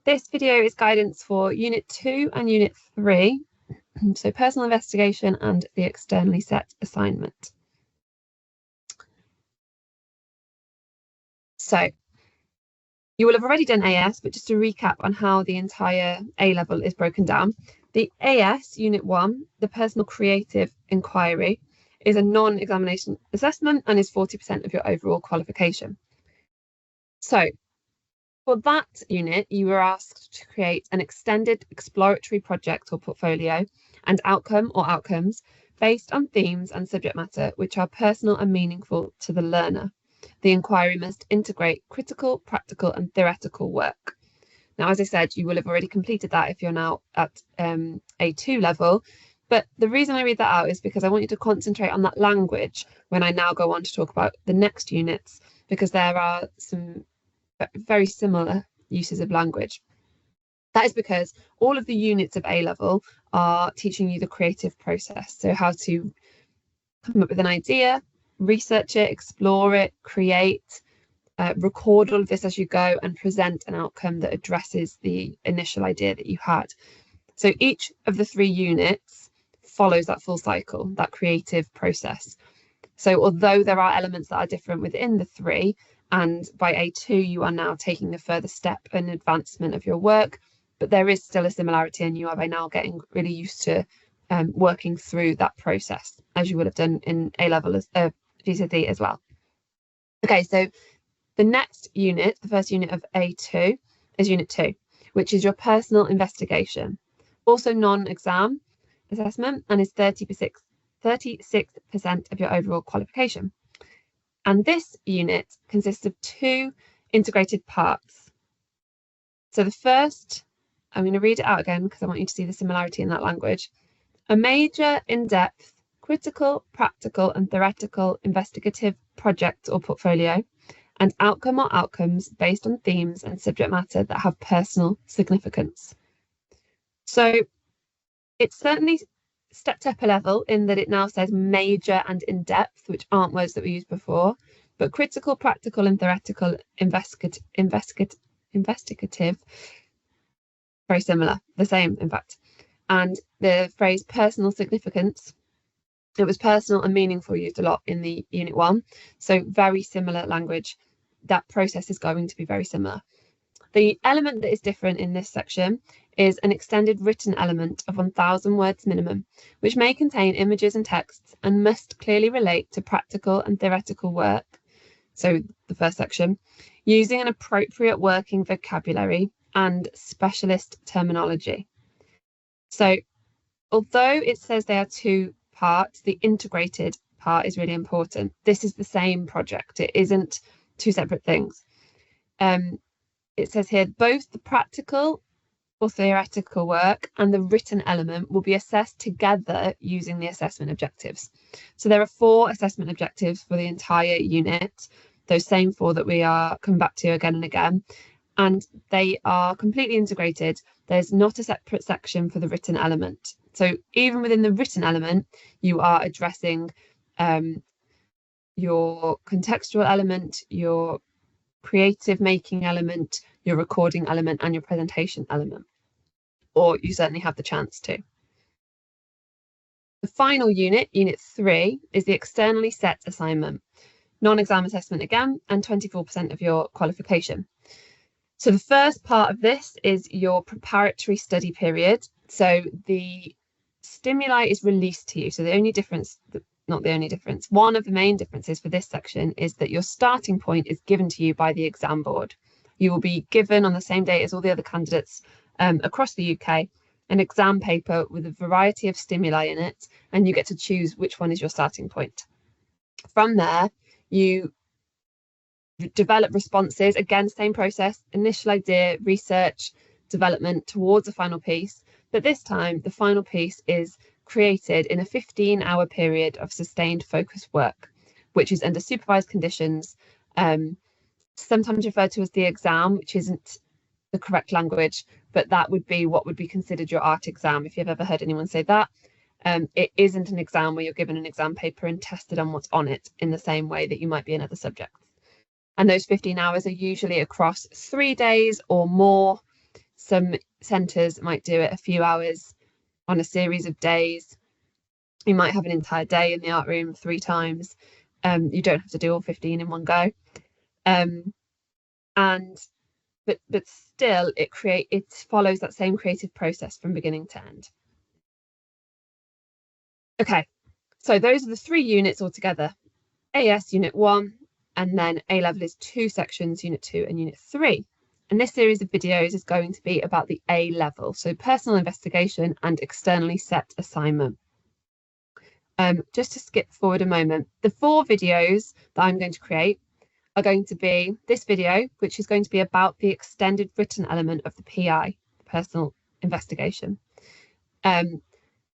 This video is guidance for Unit 2 and Unit 3, so personal investigation and the externally set assignment. So you will have already done AS, but just to recap on how the entire A level is broken down. The AS, Unit 1, the personal creative inquiry, is a non-examination assessment and is 40% of your overall qualification. So for that unit, you were asked to create an extended exploratory project or portfolio and outcome or outcomes based on themes and subject matter which are personal and meaningful to the learner. The inquiry must integrate critical, practical and theoretical work. Now, as I said, you will have already completed that if you're now at A2 level, but the reason I read that out is because I want you to concentrate on that language when I now go on to talk about the next units, because there are some very similar uses of language. That is because all of the units of A level are teaching you the creative process, so how to come up with an idea, research it, explore it, create, record all of this as you go and present an outcome that addresses the initial idea that you had. So each of the 3 units follows that full cycle, that creative process. So although there are elements that are different within the 3, and by A2 you are now taking a further step in advancement of your work, but there is still a similarity, and you are by now getting really used to working through that process, as you would have done in A level as GCSE as well. Okay, so the next unit, the first unit of A2, is Unit 2, which is your personal investigation, also non-exam assessment, and is 36% of your overall qualification. And this unit consists of 2 integrated parts. So the first, I'm going to read it out again because I want you to see the similarity in that language. A major, in-depth, critical, practical and theoretical investigative project or portfolio, and outcome or outcomes based on themes and subject matter that have personal significance. So it's certainly stepped up a level in that it now says major and in-depth, which aren't words that we used before, but critical, practical and theoretical investigative, very similar, the same in fact. And the phrase personal significance, it was personal and meaningful used a lot in the Unit 1, so very similar language. That process is going to be very similar. The element that is different in this section is an extended written element of 1,000 words minimum, which may contain images and texts and must clearly relate to practical and theoretical work, so the first section, using an appropriate working vocabulary and specialist terminology. So although it says they are 2 parts, the integrated part is really important. This is the same project, it isn't 2 separate things. It says here both the practical or theoretical work and the written element will be assessed together using the assessment objectives. So there are 4 assessment objectives for the entire unit, those same 4 that we are coming back to again and again, and they are completely integrated. There's not a separate section for the written element. So even within the written element, you are addressing your contextual element, your creative making element, your recording element and your presentation element, or you certainly have the chance to. The final unit, Unit 3, is the externally set assignment, non-exam assessment again, and 24% of your qualification. So the first part of this is your preparatory study period. So the stimuli is released to you. So the only difference, not the only difference, one of the main differences for this section is that your starting point is given to you by the exam board. You will be given on the same day as all the other candidates across the UK an exam paper with a variety of stimuli in it, and you get to choose which one is your starting point. From there, you develop responses, again, same process, initial idea, research, development towards a final piece, but this time the final piece is created in a 15-hour period of sustained focused work, which is under supervised conditions, sometimes referred to as the exam, which isn't the correct language, but that would be what would be considered your art exam, if you've ever heard anyone say that. It isn't an exam where you're given an exam paper and tested on what's on it in the same way that you might be in other subjects. And those 15 hours are usually across 3 days or more. Some centres might do it a few hours on a series of days. You might have an entire day in the art room 3 times. You don't have to do all 15 in one go. But still it follows that same creative process from beginning to end. Okay, so those are the 3 units altogether. AS Unit 1, and then A level is 2 sections, Unit 2 and Unit 3. And this series of videos is going to be about the A level, so personal investigation and externally set assignment. Just to skip forward a moment, the 4 videos that I'm going to create are going to be this video, which is going to be about the extended written element of the PI, personal investigation.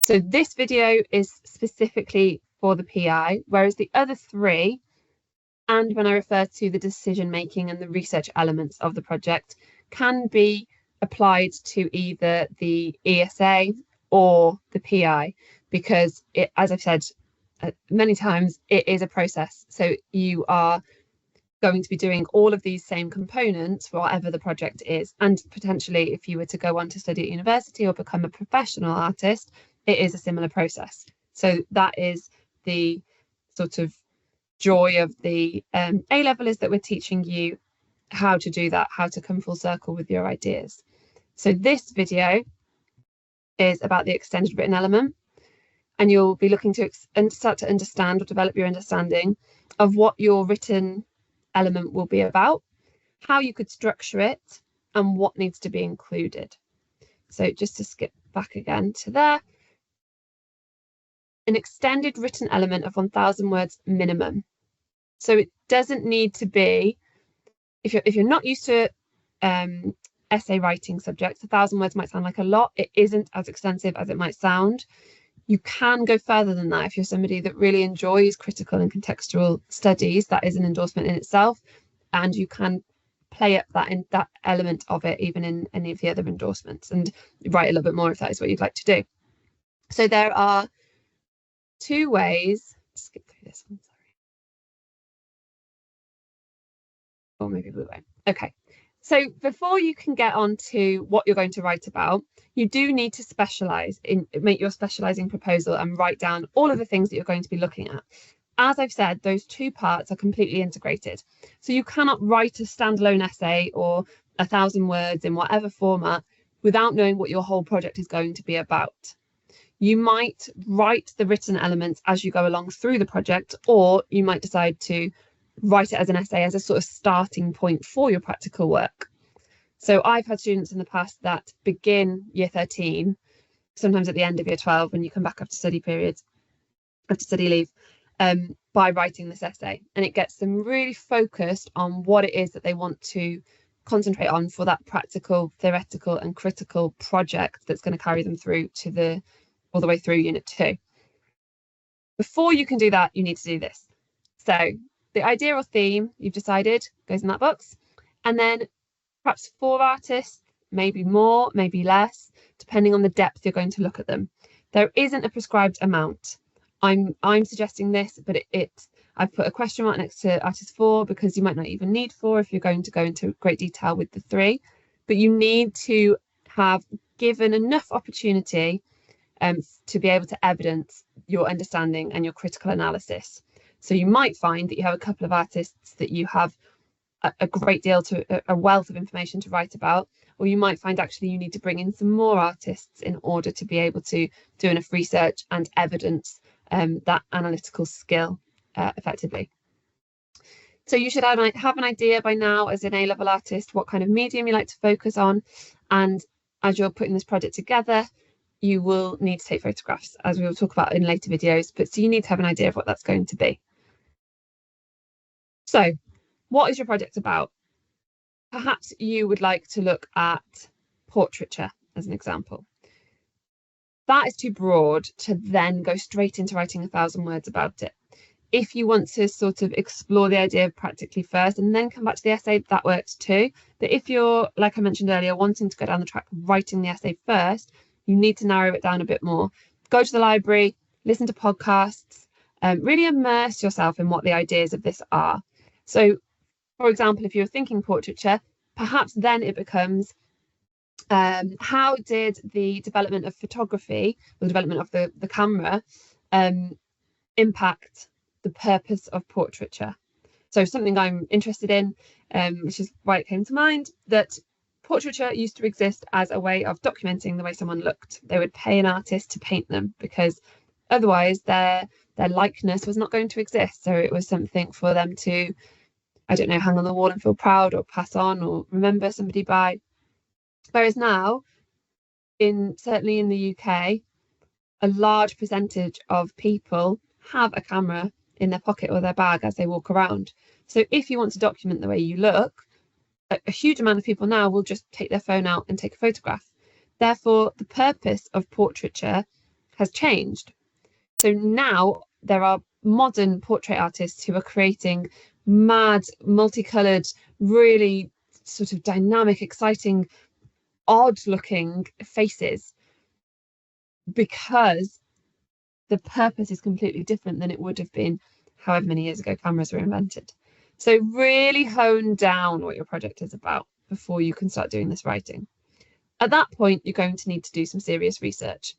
So this video is specifically for the PI, whereas the other 3, and when I refer to the decision making and the research elements of the project, can be applied to either the ESA or the PI, because it, as I've said many times, it is a process. So you are going to be doing all of these same components for whatever the project is. And potentially, if you were to go on to study at university or become a professional artist, it is a similar process. So that is the sort of joy of the A level, is that we're teaching you how to do that, how to come full circle with your ideas. So this video is about the extended written element, and you'll be looking to start to understand or develop your understanding of what your written element will be about, how you could structure it, and what needs to be included. So just to skip back again to there, an extended written element of 1,000 words minimum. So it doesn't need to be, if you're not used to essay writing subjects, 1,000 words might sound like a lot. It isn't as extensive as it might sound. You can go further than that if you're somebody that really enjoys critical and contextual studies. That is an endorsement in itself, and you can play up that element of it even in any of the other endorsements and write a little bit more if that is what you'd like to do. So there are 2 ways. Skip through this one, sorry. Or maybe we won't. Okay. So before you can get on to what you're going to write about, you do need to make your specialising proposal and write down all of the things that you're going to be looking at. As I've said, those 2 parts are completely integrated. So you cannot write a standalone essay or 1,000 words in whatever format without knowing what your whole project is going to be about. You might write the written elements as you go along through the project, or you might decide to write it as an essay as a sort of starting point for your practical work. So I've had students in the past that begin year 13, sometimes at the end of year 12 when you come back after study periods, after study leave, by writing this essay. And it gets them really focused on what it is that they want to concentrate on for that practical, theoretical and critical project that's going to carry them through to all the way through Unit 2. Before you can do that, you need to do this. So the idea or theme you've decided goes in that box, and then perhaps 4 artists, maybe more, maybe less, depending on the depth you're going to look at them. There isn't a prescribed amount. I'm suggesting this, but I've put a question mark next to artist 4 because you might not even need 4 if you're going to go into great detail with the 3, but you need to have given enough opportunity to be able to evidence your understanding and your critical analysis. So you might find that you have a couple of artists that you have a great deal a wealth of information to write about, or you might find actually you need to bring in some more artists in order to be able to do enough research and evidence that analytical skill effectively. So you should have an idea by now as an A-level artist what kind of medium you like to focus on, and as you're putting this project together, you will need to take photographs, as we will talk about in later videos, but so you need to have an idea of what that's going to be. So what is your project about? Perhaps you would like to look at portraiture as an example. That is too broad to then go straight into writing 1,000 words about it. If you want to sort of explore the idea practically first and then come back to the essay, that works too. But if you're, like I mentioned earlier, wanting to go down the track of writing the essay first, you need to narrow it down a bit more. Go to the library, listen to podcasts, really immerse yourself in what the ideas of this are. So, for example, if you're thinking portraiture, perhaps then it becomes How did the development of photography, the development of the camera, impact the purpose of portraiture? So something I'm interested in, which is why it came to mind, that portraiture used to exist as a way of documenting the way someone looked. They would pay an artist to paint them because otherwise their likeness was not going to exist. So it was something for them to, I don't know, hang on the wall and feel proud or pass on or remember somebody by. Whereas now, certainly in the UK, a large percentage of people have a camera in their pocket or their bag as they walk around. So if you want to document the way you look, a huge amount of people now will just take their phone out and take a photograph. Therefore, the purpose of portraiture has changed. So now there are modern portrait artists who are creating mad, multicolored, really sort of dynamic, exciting, odd looking faces because the purpose is completely different than it would have been however many years ago cameras were invented. So really hone down what your project is about before you can start doing this writing. At that point, you're going to need to do some serious research.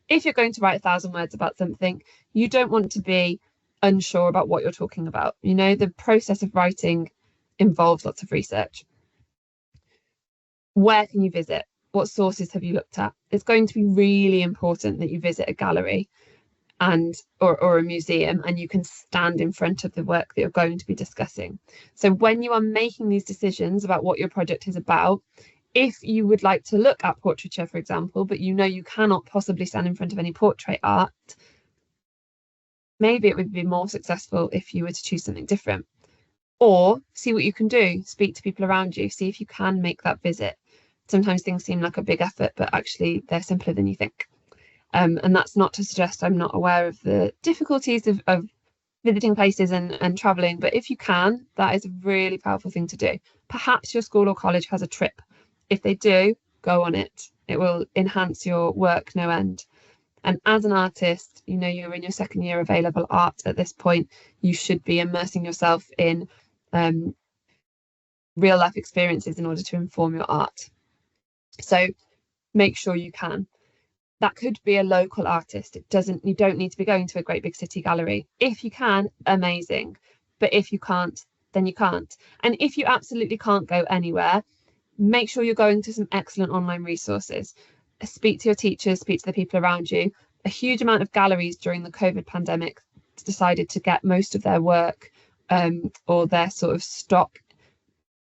If you're going to write 1,000 words about something, you don't want to be unsure about what you're talking about. You know, the process of writing involves lots of research. Where can you visit? What sources have you looked at? It's going to be really important that you visit a gallery and or a museum and you can stand in front of the work that you're going to be discussing. So when you are making these decisions about what your project is about, if you would like to look at portraiture, for example, but you know you cannot possibly stand in front of any portrait art, maybe it would be more successful if you were to choose something different. Or see what you can do, speak to people around you, see if you can make that visit. Sometimes things seem like a big effort, but actually they're simpler than you think. And that's not to suggest I'm not aware of the difficulties of visiting places and traveling, but if you can, that is a really powerful thing to do. Perhaps your school or college has a trip. If they do, go on it. It will enhance your work no end. And as an artist, you know, you're in your second year of A-level art at this point, you should be immersing yourself in real life experiences in order to inform your art. So make sure you can. That could be a local artist. You don't need to be going to a great big city gallery. If you can, amazing. But if you can't, then you can't. And if you absolutely can't go anywhere, make sure you're going to some excellent online resources. Speak to your teachers, speak to the people around you. A huge amount of galleries during the COVID pandemic decided to get most of their work or their sort of stock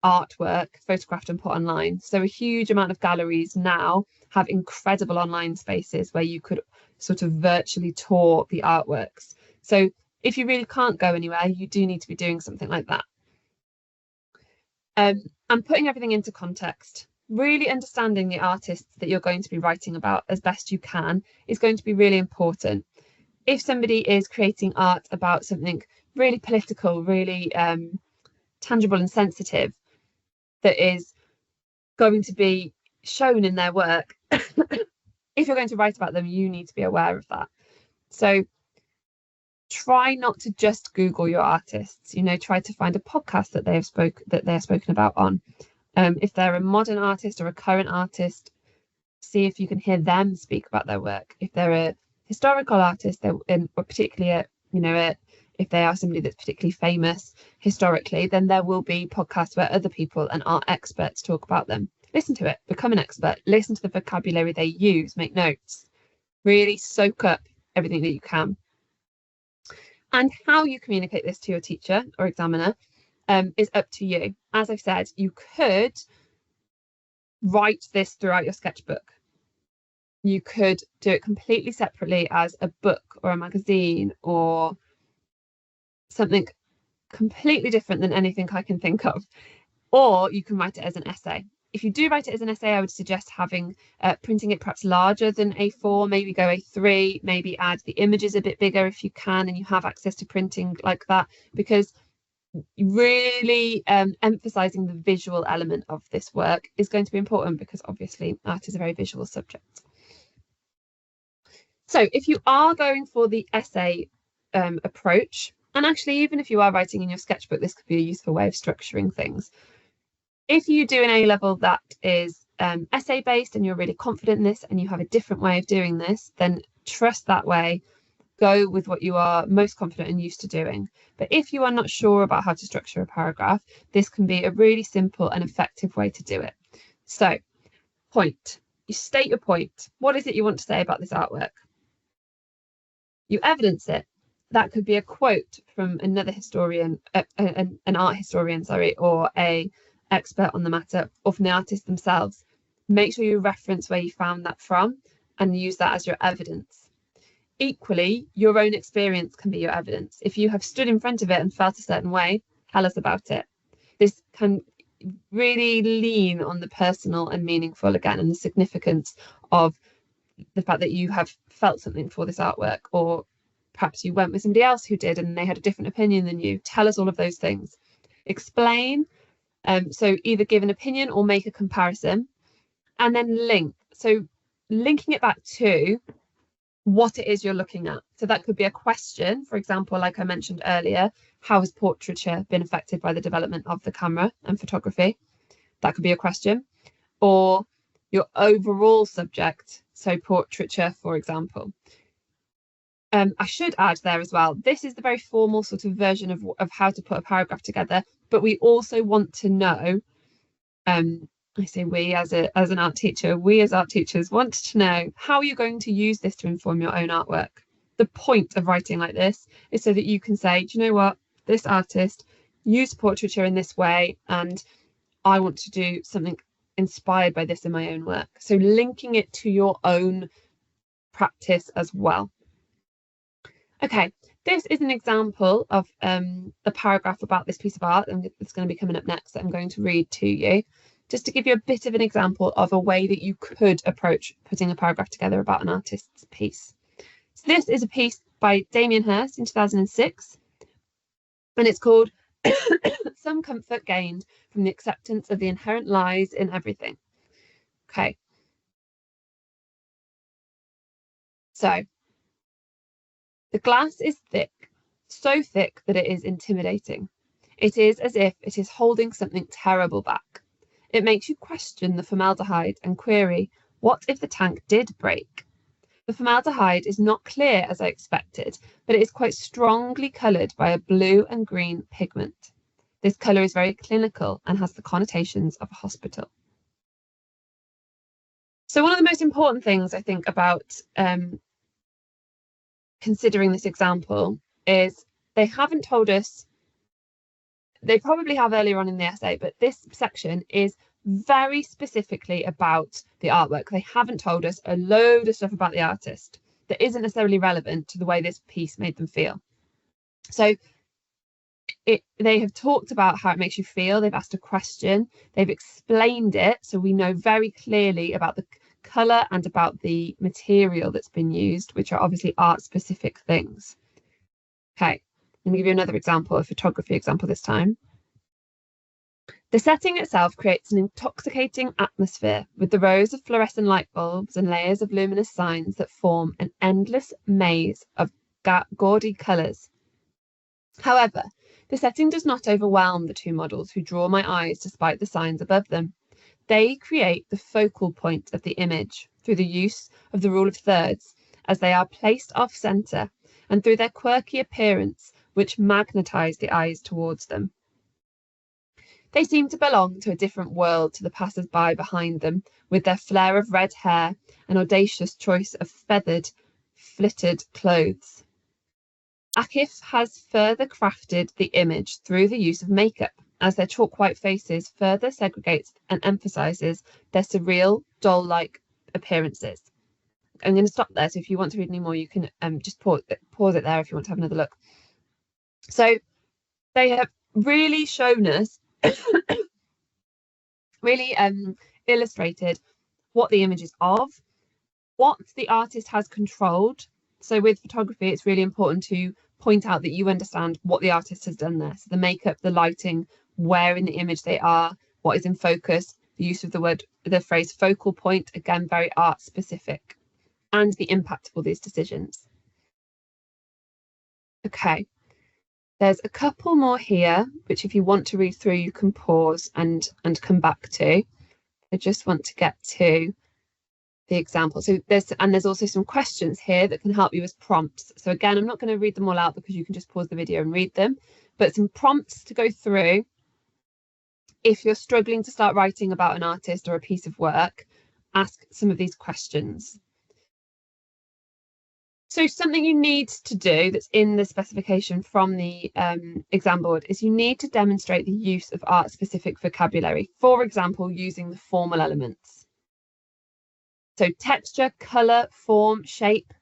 artwork photographed and put online. So a huge amount of galleries now have incredible online spaces where you could sort of virtually tour the artworks. So if you really can't go anywhere, you do need to be doing something like that. And putting everything into context, really understanding the artists that you're going to be writing about as best you can is going to be really important. If somebody is creating art about something really political, really tangible and sensitive, that is going to be shown in their work, if you're going to write about them, you need to be aware of that. So try not to just Google your artists, you know, try to find a podcast that they're spoken about on. If they're a modern artist or a current artist, see if you can hear them speak about their work. If they're a historical artist, or particularly if they are somebody that's particularly famous historically, then there will be podcasts where other people and art experts talk about them. Listen to it, become an expert, listen to the vocabulary they use, make notes, really soak up everything that you can. And how you communicate this to your teacher or examiner is up to you. As I've said, you could write this throughout your sketchbook. You could do it completely separately as a book or a magazine or something completely different than anything I can think of. Or you can write it as an essay. If you do write it as an essay, I would suggest printing it perhaps larger than A4, maybe go A3, maybe add the images a bit bigger if you can and you have access to printing like that, because really emphasizing the visual element of this work is going to be important because obviously art is a very visual subject. So if you are going for the essay approach, and actually even if you are writing in your sketchbook, this could be a useful way of structuring things. If you do an A-level that is essay based and you're really confident in this and you have a different way of doing this, then trust that way. Go with what you are most confident and used to doing. But if you are not sure about how to structure a paragraph, this can be a really simple and effective way to do it. So, point. You state your point. What is it you want to say about this artwork? You evidence it. That could be a quote from another historian, an art historian, sorry, or a expert on the matter, or from the artist themselves. Make sure you reference where you found that from and use that as your evidence. Equally, your own experience can be your evidence. If you have stood in front of it and felt a certain way, tell us about it. This can really lean on the personal and meaningful again, and the significance of the fact that you have felt something for this artwork, or perhaps you went with somebody else who did and they had a different opinion than you. Tell us all of those things. Explain. So either give an opinion or make a comparison, and then link. So linking it back to what it is you're looking at. So that could be a question, for example, like I mentioned earlier, how has portraiture been affected by the development of the camera and photography? That could be a question. Or your overall subject, so portraiture, for example. I should add there as well, this is the very formal sort of version of how to put a paragraph together, but we also want to know, I say we as an art teacher, we as art teachers want to know how you're going to use this to inform your own artwork. The point of writing like this is so that you can say, do you know what, this artist used portraiture in this way, and I want to do something inspired by this in my own work. So linking it to your own practice as well. Okay, this is an example of a paragraph about this piece of art, and it's going to be coming up next that I'm going to read to you, just to give you a bit of an example of a way that you could approach putting a paragraph together about an artist's piece. So this is a piece by Damien Hirst in 2006, and it's called Some Comfort Gained from the Acceptance of the Inherent Lies in Everything. Okay. So the glass is thick, so thick that it is intimidating. It is as if it is holding something terrible back. It makes you question the formaldehyde and query, what if the tank did break? The formaldehyde is not clear as I expected, but it is quite strongly coloured by a blue and green pigment. This colour is very clinical and has the connotations of a hospital. So one of the most important things I think about considering this example is they haven't told us, they probably have earlier on in the essay, but this section is very specifically about the artwork. They haven't told us a load of stuff about the artist that isn't necessarily relevant to the way this piece made them feel. So they have talked about how it makes you feel. They've asked a question. They've explained it. So we know very clearly about the colour and about the material that's been used, which are obviously art specific things. Okay, let me give you another example, a photography example this time. The setting itself creates an intoxicating atmosphere with the rows of fluorescent light bulbs and layers of luminous signs that form an endless maze of gaudy colours. However, the setting does not overwhelm the two models who draw my eyes despite the signs above them. They create the focal point of the image through the use of the rule of thirds, as they are placed off-centre, and through their quirky appearance, which magnetise the eyes towards them. They seem to belong to a different world to the passers-by behind them, with their flare of red hair and audacious choice of feathered, flitted clothes. Akif has further crafted the image through the use of makeup, as their chalk white faces further segregates and emphasises their surreal, doll-like appearances. I'm going to stop there, so if you want to read any more, you can just pause it there if you want to have another look. So they have really shown us, really illustrated what the image is of, what the artist has controlled. So with photography, it's really important to point out that you understand what the artist has done there. So the makeup, the lighting, where in the image they are, what is in focus, the use of the phrase focal point, again, very art specific, and the impact of all these decisions. Okay, there's a couple more here, which if you want to read through, you can pause and come back to. I just want to get to the example. So there's also some questions here that can help you as prompts. So again, I'm not going to read them all out because you can just pause the video and read them, but some prompts to go through if you're struggling to start writing about an artist or a piece of work. Ask some of these questions. So something you need to do that's in the specification from the exam board is you need to demonstrate the use of art-specific vocabulary, for example, using the formal elements. So texture, colour, form, shape,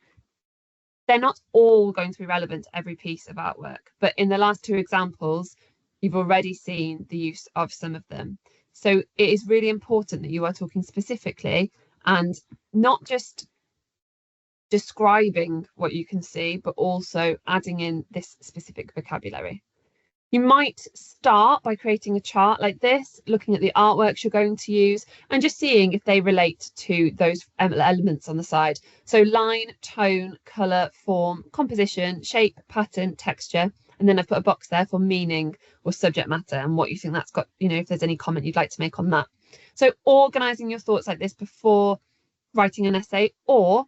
they're not all going to be relevant to every piece of artwork, but in the last two examples, you've already seen the use of some of them. So it is really important that you are talking specifically and not just describing what you can see, but also adding in this specific vocabulary. You might start by creating a chart like this, looking at the artworks you're going to use and just seeing if they relate to those elements on the side. So line, tone, colour, form, composition, shape, pattern, texture. And then I've put a box there for meaning or subject matter and what you think that's got, you know, if there's any comment you'd like to make on that. So organising your thoughts like this before writing an essay, or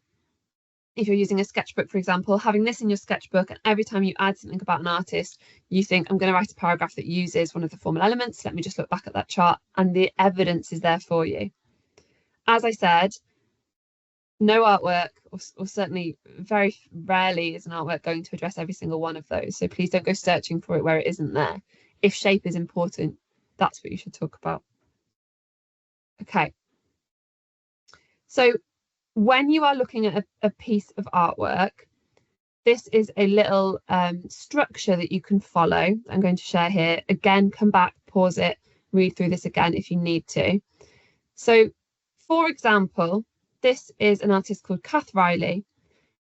if you're using a sketchbook, for example, having this in your sketchbook, and every time you add something about an artist, you think, I'm going to write a paragraph that uses one of the formal elements. Let me just look back at that chart, and the evidence is there for you. As I said, no artwork, or certainly very rarely is an artwork going to address every single one of those. So please don't go searching for it where it isn't there. If shape is important, that's what you should talk about. Okay. So when you are looking at a piece of artwork, this is a little structure that you can follow. I'm going to share here. Again, come back, pause it, read through this again if you need to. So, for example, this is an artist called Kath Riley.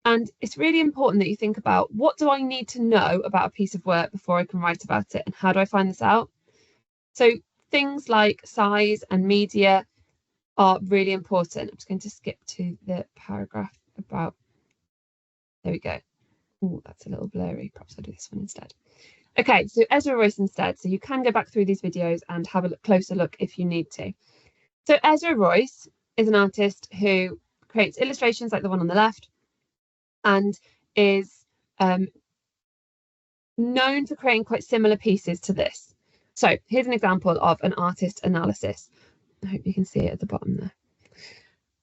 And it's really important that you think about, what do I need to know about a piece of work before I can write about it? And how do I find this out? So things like size and media are really important. I'm just going to skip to the paragraph about, there we go. Oh, that's a little blurry. Perhaps I'll do this one instead. Okay, so Ezra Royce instead. So you can go back through these videos and have a closer look if you need to. So Ezra Royce is an artist who creates illustrations like the one on the left and is known for creating quite similar pieces to this. So here's an example of an artist analysis. I hope you can see it at the bottom there.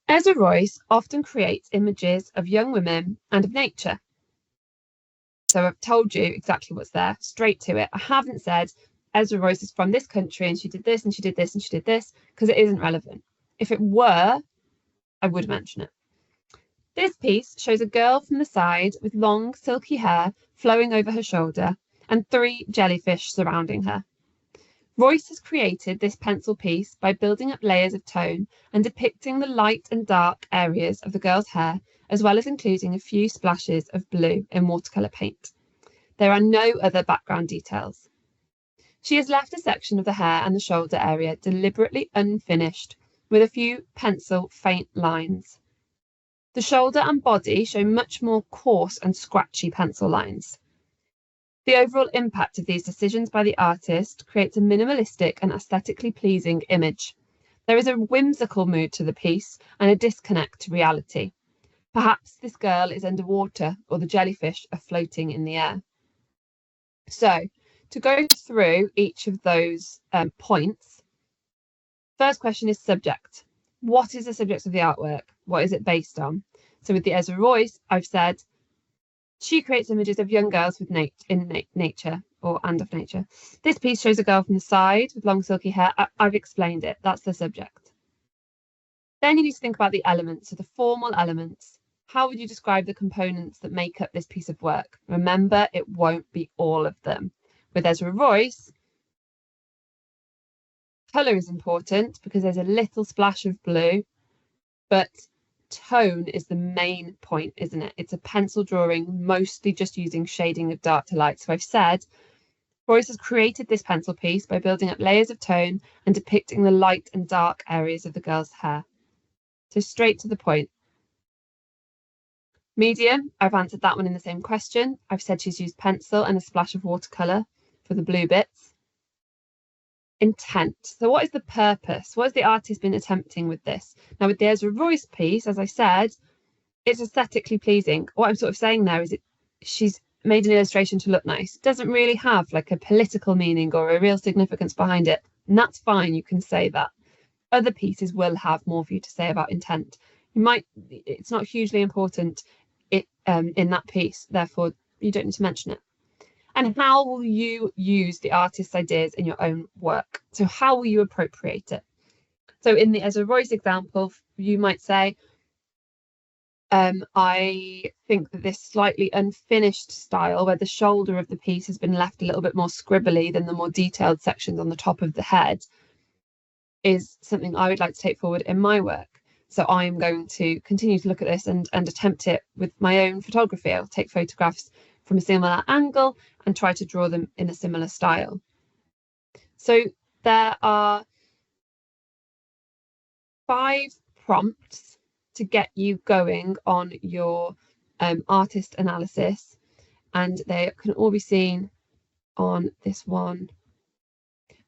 Ezra Royce often creates images of young women and of nature. So I've told you exactly what's there, straight to it. I haven't said Ezra Royce is from this country and she did this and she did this and she did this, because it isn't relevant. If it were, I would mention it. This piece shows a girl from the side with long silky hair flowing over her shoulder and 3 jellyfish surrounding her. Royce has created this pencil piece by building up layers of tone and depicting the light and dark areas of the girl's hair, as well as including a few splashes of blue in watercolour paint. There are no other background details. She has left a section of the hair and the shoulder area deliberately unfinished, with a few pencil faint lines. The shoulder and body show much more coarse and scratchy pencil lines. The overall impact of these decisions by the artist creates a minimalistic and aesthetically pleasing image. There is a whimsical mood to the piece and a disconnect to reality. Perhaps this girl is underwater or the jellyfish are floating in the air. So, to go through each of those points, first question is subject. What is the subject of the artwork? What is it based on? So with the Ezra Royce, I've said she creates images of young girls with nature and of nature. This piece shows a girl from the side with long silky hair. I've explained it. That's the subject. Then you need to think about the elements, so the formal elements. How would you describe the components that make up this piece of work? Remember, it won't be all of them. With Ezra Royce, colour is important because there's a little splash of blue, but tone is the main point, isn't it? It's a pencil drawing, mostly just using shading of dark to light. So I've said Royce has created this pencil piece by building up layers of tone and depicting the light and dark areas of the girl's hair. So straight to the point. Medium, I've answered that one in the same question. I've said she's used pencil and a splash of watercolour for the blue bits. intent. So what is the purpose? What has the artist been attempting with this? Now with the Ezra Royce piece, as I said, it's aesthetically pleasing. What I'm sort of saying there is she's made an illustration to look nice. It doesn't really have like a political meaning or a real significance behind it. And that's fine, you can say that. Other pieces will have more for you to say about intent. It's not hugely important in that piece, therefore you don't need to mention it. And how will you use the artist's ideas in your own work? So how will you appropriate it? So in the Ezra Royce example, you might say, I think that this slightly unfinished style, where the shoulder of the piece has been left a little bit more scribbly than the more detailed sections on the top of the head, is something I would like to take forward in my work. So I'm going to continue to look at this and attempt it with my own photography. I'll take photographs from a similar angle and try to draw them in a similar style. So there are 5 prompts to get you going on your artist analysis, and they can all be seen on this one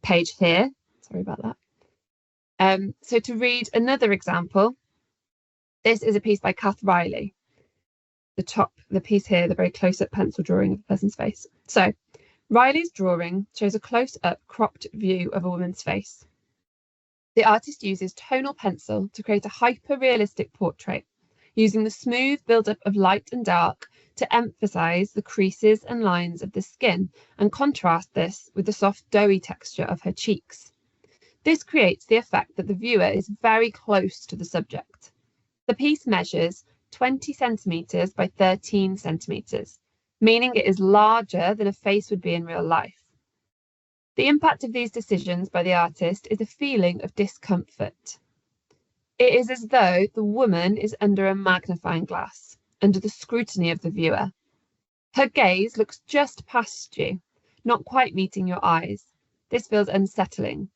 page here. Sorry about that. So to read another example, this is a piece by Kath Riley. The piece here, the very close-up pencil drawing of a person's face. So Riley's drawing shows a close-up cropped view of a woman's face. The artist uses tonal pencil to create a hyper-realistic portrait, using the smooth build-up of light and dark to emphasize the creases and lines of the skin and contrast this with the soft, doughy texture of her cheeks. This creates the effect that the viewer is very close to the subject. The piece measures 20 centimeters by 13 centimeters, meaning it is larger than a face would be in real life. The impact of these decisions by the artist is a feeling of discomfort. It is as though the woman is under a magnifying glass, under the scrutiny of the viewer. Her gaze looks just past you, not quite meeting your eyes. This feels unsettling.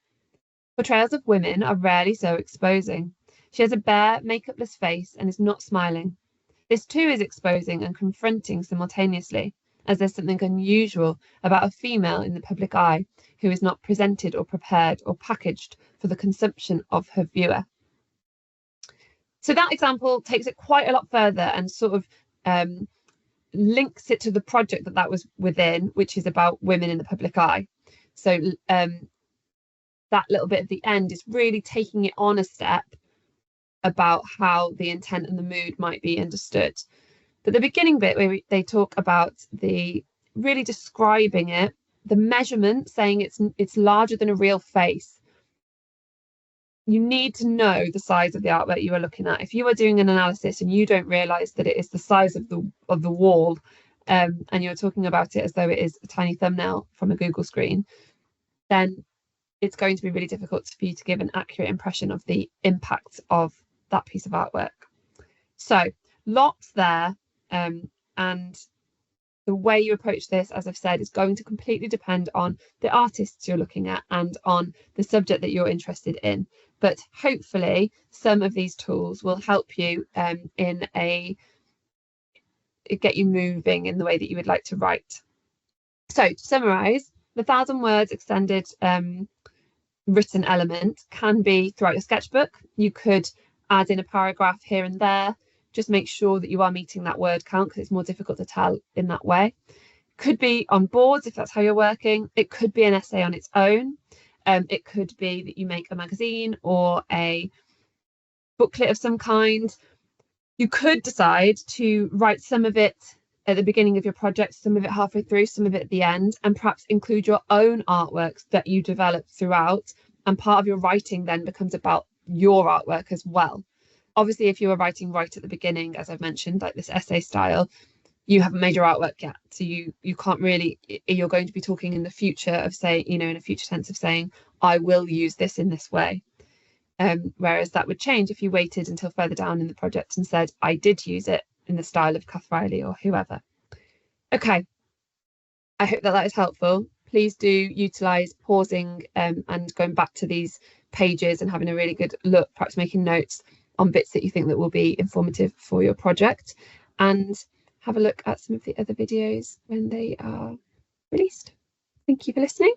Portrayals of women are rarely so exposing. She has a bare, makeupless face and is not smiling. This too is exposing and confronting simultaneously, as there's something unusual about a female in the public eye who is not presented or prepared or packaged for the consumption of her viewer. So that example takes it quite a lot further and sort of links it to the project that was within, which is about women in the public eye. So that little bit at the end is really taking it on a step about how the intent and the mood might be understood. But the beginning bit where they talk about really describing it, the measurement, saying it's larger than a real face. You need to know the size of the artwork you are looking at. If you are doing an analysis and you don't realise that it is the size of the wall, and you're talking about it as though it is a tiny thumbnail from a Google screen, then it's going to be really difficult for you to give an accurate impression of the impact of that piece of artwork. So lots there, and the way you approach this, as I've said, is going to completely depend on the artists you're looking at and on the subject that you're interested in. But hopefully some of these tools will help you get you moving in the way that you would like to write. So to summarise, the 1,000 words extended written element can be throughout your sketchbook. You could add in a paragraph here and there. Just make sure that you are meeting that word count, because it's more difficult to tell in that way. Could be on boards if that's how you're working. It could be an essay on its own. It could be that you make a magazine or a booklet of some kind. You could decide to write some of it at the beginning of your project, some of it halfway through, some of it at the end, and perhaps include your own artworks that you develop throughout. And part of your writing then becomes about your artwork as well. Obviously, if you were writing right at the beginning, as I've mentioned, like this essay style, you haven't made your artwork yet. So you can't really, you're going to be talking in the future of in a future tense of saying, I will use this in this way. Whereas that would change if you waited until further down in the project and said, I did use it in the style of Kath Riley or whoever. Okay, I hope that is helpful. Please do utilise pausing and going back to these pages and having a really good look, perhaps making notes on bits that you think that will be informative for your project, and have a look at some of the other videos when they are released. Thank you for listening.